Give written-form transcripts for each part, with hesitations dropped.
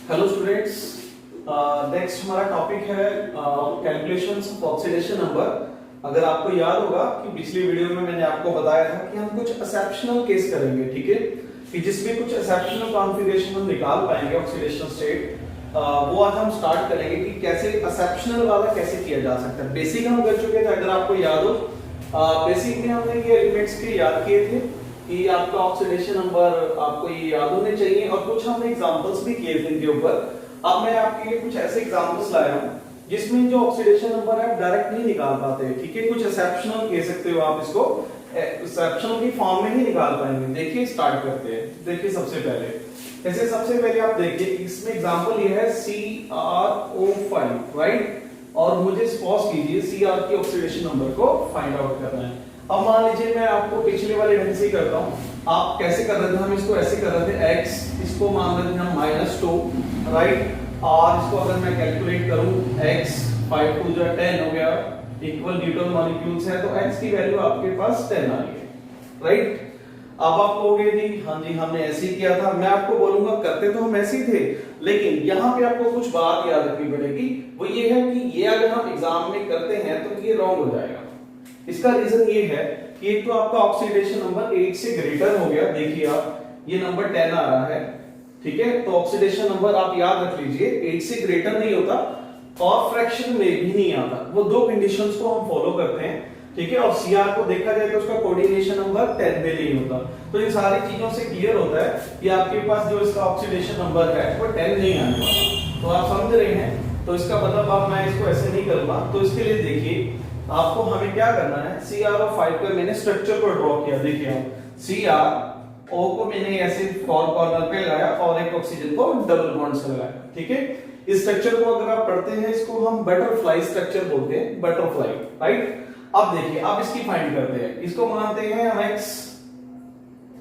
Hello students, next हमारा topic है calculations of oxidation number. अगर आपको याद होगा कि पिछली वीडियो में मैंने आपको बताया था कि हम कुछ एक्सेप्शनल केस करेंगे, ठीक है, कि जिसमें कुछ एक्सेप्शनल कॉन्फ़िगरेशन हम निकाल पाएंगे ऑक्सीडेशन स्टेट। वो आज हम स्टार्ट करेंगे कि कैसे एक्सेप्शनल वाला कैसे किया जा सकता है। बेसिक हम कर चुके थे, अगर आपको याद हो। बेसिक में हमने ये एलिमेंट्स के याद किए थे कि आपका ऑक्सीडेशन नंबर आपको ये याद होने चाहिए, और कुछ हमने एग्जांपल्स भी किए थे इनके ऊपर। अब मैं आपके लिए कुछ ऐसे एग्जांपल्स लाया हूं जिसमें जो ऑक्सीडेशन नंबर है आप डायरेक्ट नहीं निकाल पाते, ठीक है। कुछ एक्सेप्शनल कह सकते हो आप इसको, एक्सेप्शनल की फॉर्म में ही निकाल पाएंगे। देखिए स्टार्ट करते हैं। देखिए सबसे पहले आप देखिए, इसमें एग्जांपल ये है CrO5, राइट। और मुझे सपोज कीजिए Cr की ऑक्सीडेशन नंबर को फाइंड आउट करना है। अब मान लीजिए मैं आपको पिछले वाले ढंग से करता हूं। आप कैसे कर रहे थे? हम इसको ऐसे कर रहे थे, x इसको मान रहे थे हम -2, राइट। और इसको अगर मैं कैलकुलेट करूं, x 5 2 10 हो गया, इक्वल न्यूटन मॉलिक्यूल्स है, तो x की वैल्यू आपके पास 10 आ रही है, राइट। अब आप कहोगे जी हाँ जी हमने ऐसे ही किया था। मैं आपको बोलूंगा करते तो हम ऐसे ही थे, लेकिन यहाँ पे आपको कुछ बात याद रखनी पड़ेगी। वो ये है कि ये अगर हम एग्जाम में करते हैं तो ये रॉन्ग हो जाएगा। इसका रीजन ये है कि एक तो आपका ऑक्सीडेशन नंबर 8 से ग्रेटर हो गया। देखिए आप, ये नंबर 10 आ रहा है, ठीक है। तो ऑक्सीडेशन नंबर आप याद रख लीजिए 8 से ग्रेटर नहीं होता और फ्रैक्शन में भी नहीं आता। वो दो कंडीशंस को हम फॉलो करते हैं, ठीक है। और Cr को देखा जाए तो उसका कोऑर्डिनेशन नंबर 10 में नहीं होता। तो इन सारी चीजों से क्लियर होता है कि आपके पास जो इसका ऑक्सीडेशन नंबर है वो 10 नहीं आने वाला। तो आप समझ रहे हैं, तो इसका मतलब अब मैं इसको ऐसे नहीं करूंगा। तो इसके लिए देखिए आपको हमें क्या करना है, CrO5 का मैंने स्ट्रक्चर को ड्रॉ किया। देखिए आप, CrO को मैंने ऐसे फोर कॉर्नर पे लगाया और एक ऑक्सीजन को डबल बॉन्ड से लगाया, ठीक है। इस स्ट्रक्चर को अगर आप पढ़ते हैं, इसको हम बटरफ्लाई स्ट्रक्चर बोलते हैं, बटरफ्लाई, राइट। अब देखिए, अब इसकी फाइंड करते हैं। इसको मानते हैं हम x,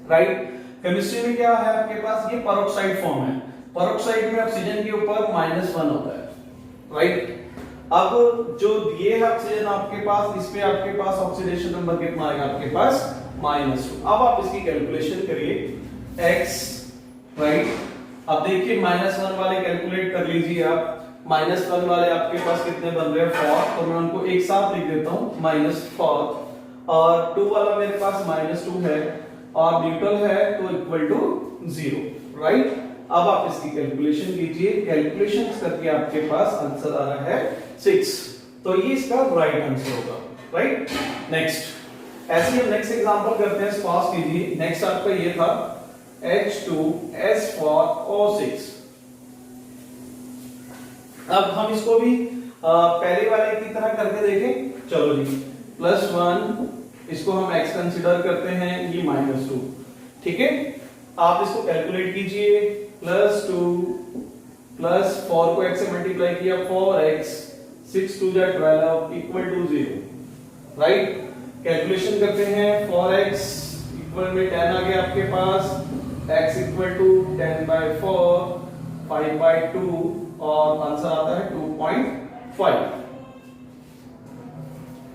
राइट। केमिस्ट्री में क्या है आपके पास, ये पेरोक्साइड फॉर्म है। पेरोक्साइड में ऑक्सीजन के ऊपर -1 होता है, राइट। अब जो दिए है ऑक्सीजन आपके पास, इस पे आपके पास ऑक्सीडेशन नंबर कितना आएगा आपके पास -2। अब आप इसकी कैलकुलेशन करिए, x, राइट। अब देखिए -1 वाले कैलकुलेट कर लीजिए आप। -1 वाले आपके पास कितने बन रहे हैं 4, तो मैं उनको एक साथ लिख देता हूं, -4। और 2 वाला मेरे पास -2 है और न्यूट्रल है तो इक्वल टू 0, राइट। अब आप इसकी कैलकुलेशन कीजिए। कैलकुलेशन करके आपके पास आंसर आ रहा है 6। तो ये इसका राइट आंसर होगा, राइट। नेक्स्ट, ऐसे ही नेक्स्ट एग्जांपल करते हैं। स्पॉज कीजिए, नेक्स्ट आपका ये था H2S4O6। अब हम इसको भी पहले वाले की तरह करके देखें। चलो जी, +1, इसको हम x कंसीडर करते हैं, ये -2, ठीक है। आप इसको कैलकुलेट कीजिए, +2 +4 को x से मल्टीप्लाई किया 4x, 6 2 12 equal to 0, right. Calculation करते हैं, 4x इक्वल में 10 आ गया आपके पास, x इक्वल टू 10/4, 5/2 और आंसर आता है 2.5,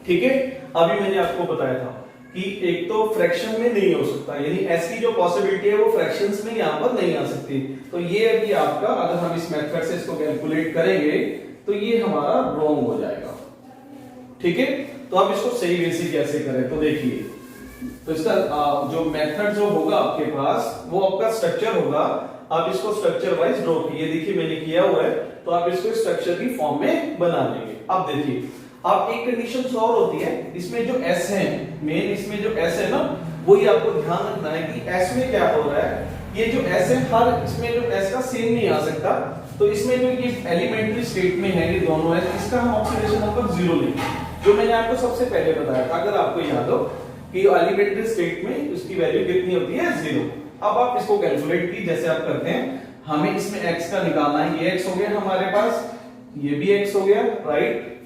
ठीक है। अभी मैंने आपको बताया था कि एक तो फ्रैक्शन में नहीं हो सकता, यानी s की जो पॉसिबिलिटी है वो फ्रैक्शंस में यहां पर नहीं आ सकती। तो ये अभी आपका, अगर हम इस मेथड से इसको कैलकुलेट करेंगे तो ये हमारा रॉन्ग हो जाएगा, ठीक है। तो अब इसको सही वे से कैसे करें, तो देखिए, तो इसका जो मेथड जो होगा आपके पास वो आपका स्ट्रक्चर होगा। आप इसको स्ट्रक्चर वाइज ड्रॉ कीजिए। देखिए मैंने किया हुआ है, तो आप इसको स्ट्रक्चर की फॉर्म में बना लेंगे। अब देखिए, आप एक कंडीशन और होती है, इसमें जो s है, मेन इसमें जो s है ना, वही आपको ध्यान रखना है कि s में क्या हो रहा है। ये जो s है, हर इसमें जो s का सेम नहीं आ सकता। तो इसमें जो ये एलिमेंट्री स्टेट में है, ये दोनों है, इसका हम ऑक्सीडेशन नंबर 0 लेंगे, जो मैंने आपको सबसे पहले बताया था, अगर आपको याद हो कि एलिमेंट्री स्टेट में उसकी वैल्यू कितनी होती है 0। अब आप इसको कैलकुलेट की जैसे आप करते हैं, हमें इसमें x का निकालना है। ये x हो गया हमारे पास, ये भी x हो गया, राइट।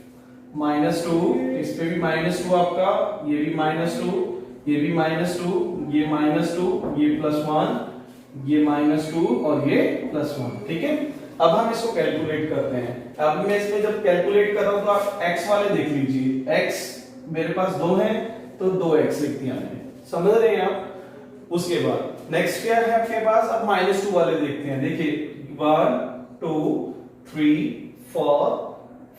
-2, इस पे भी -2 आपका, ये भी -2, ये भी -2, ये -2, ये +1, ये -2 और ये +1, ठीक है। अब हम इसको कैलकुलेट करते हैं। अब मैं इसमें जब कैलकुलेट कर रहा हूं तो आप x वाले देख लीजिए। x मेरे पास 2 है तो 2x लिख दिया मैंने, समझ रहे हैं आप। उसके बाद नेक्स्ट क्या है आपके पास, अब -2 वाले देखते हैं। देखिए 1 2 3 4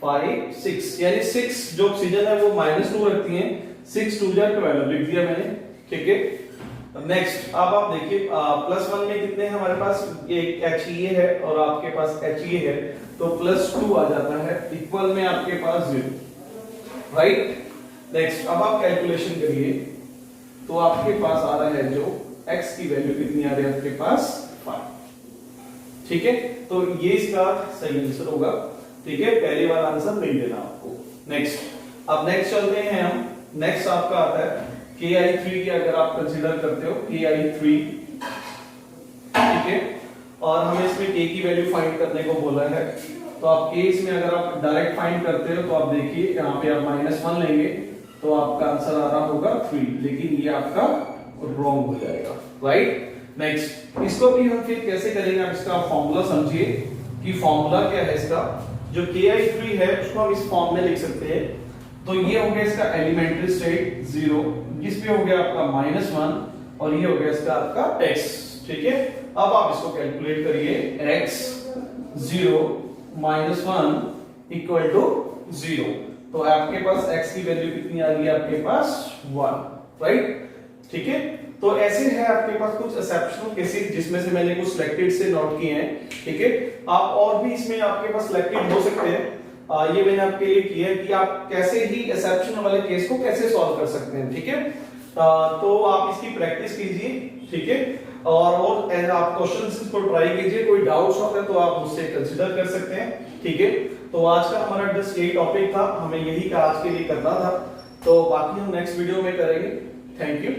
5 6, यानी 6 जो ऑक्सीजन है वो -2 रखती हैं, 6 2 जा 12 लिख दिया मैंने, ठीक है। नेक्स्ट अब आप देखिए +1 में कितने हैं हमारे पास, एक HE है और आपके पास HE है, तो +2 आ जाता है, इक्वल में आपके पास 0, राइट। नेक्स्ट अब आप कैलकुलेशन करिए, तो आपके पास आ रहा है जो x की वैल्यू कितनी आ रही है आपके पास 5, ठीक है। तो ये इसका सही आंसर होगा, ठीक है, पहली बार आंसर नहीं देना आपको। नेक्स्ट अब नेक्स्ट चलते हैं हम, नेक्स्ट आपका आता है KI3 की, अगर आप कंसीडर करते हो KI3, ठीक है, और हमें इसमें K की वैल्यू फाइंड करने को बोला है, तो आप K इसमें अगर आप डायरेक्ट फाइंड करते हो तो आप देखिए यहाँ पे आप -1 लेंगे तो आपका आंसर आ रहा होगा 3, लेकिन ये आपका रॉन्ग हो जाएगा, राइट। नेक्स्ट इसको भी हम फिर कैसे करेंगे, आप इसका फॉर्मूला समझिए कि फॉर्मूला क्या है इसका। जो KI3 है उसको हम इस फॉर्म में लिख सकते हैं, तो ये हो गया इसका एलिमेंट्री स्टेट 0, इस पे हो गया आपका -1 और ये हो गया इसका आपका x, ठीक है। अब आप इसको कैलकुलेट करिए, x 0 -1 इक्वल टू 0, तो आपके पास x की वैल्यू कितनी आ गई आपके पास 1, राइट, ठीक है। तो ऐसे है आपके पास कुछ एक्सेप्शनल केसेस जिसमें से मैंने कुछ सिलेक्टेड से नोट किए हैं, ठीक है। आप और भी इसमें आपके पास सिलेक्टेड हो सकते हैं, ये मैंने आपके लिए किया है कि आप कैसे ही एक्सेप्शन वाले केस को कैसे सॉल्व कर सकते हैं, ठीक है। तो आप इसकी प्रैक्टिस कीजिए, ठीक है, और आप क्वेश्चंस को ट्राई कीजिए, कोई डाउट्स होते हैं तो आप मुझसे कंसीडर कर सकते हैं, ठीक है। तो आज का हमारा जस्ट यही टॉपिक था, हमें यही का आज के लिए करना था, तो बाकी हम नेक्स्ट वीडियो में करेंगे। Thank you.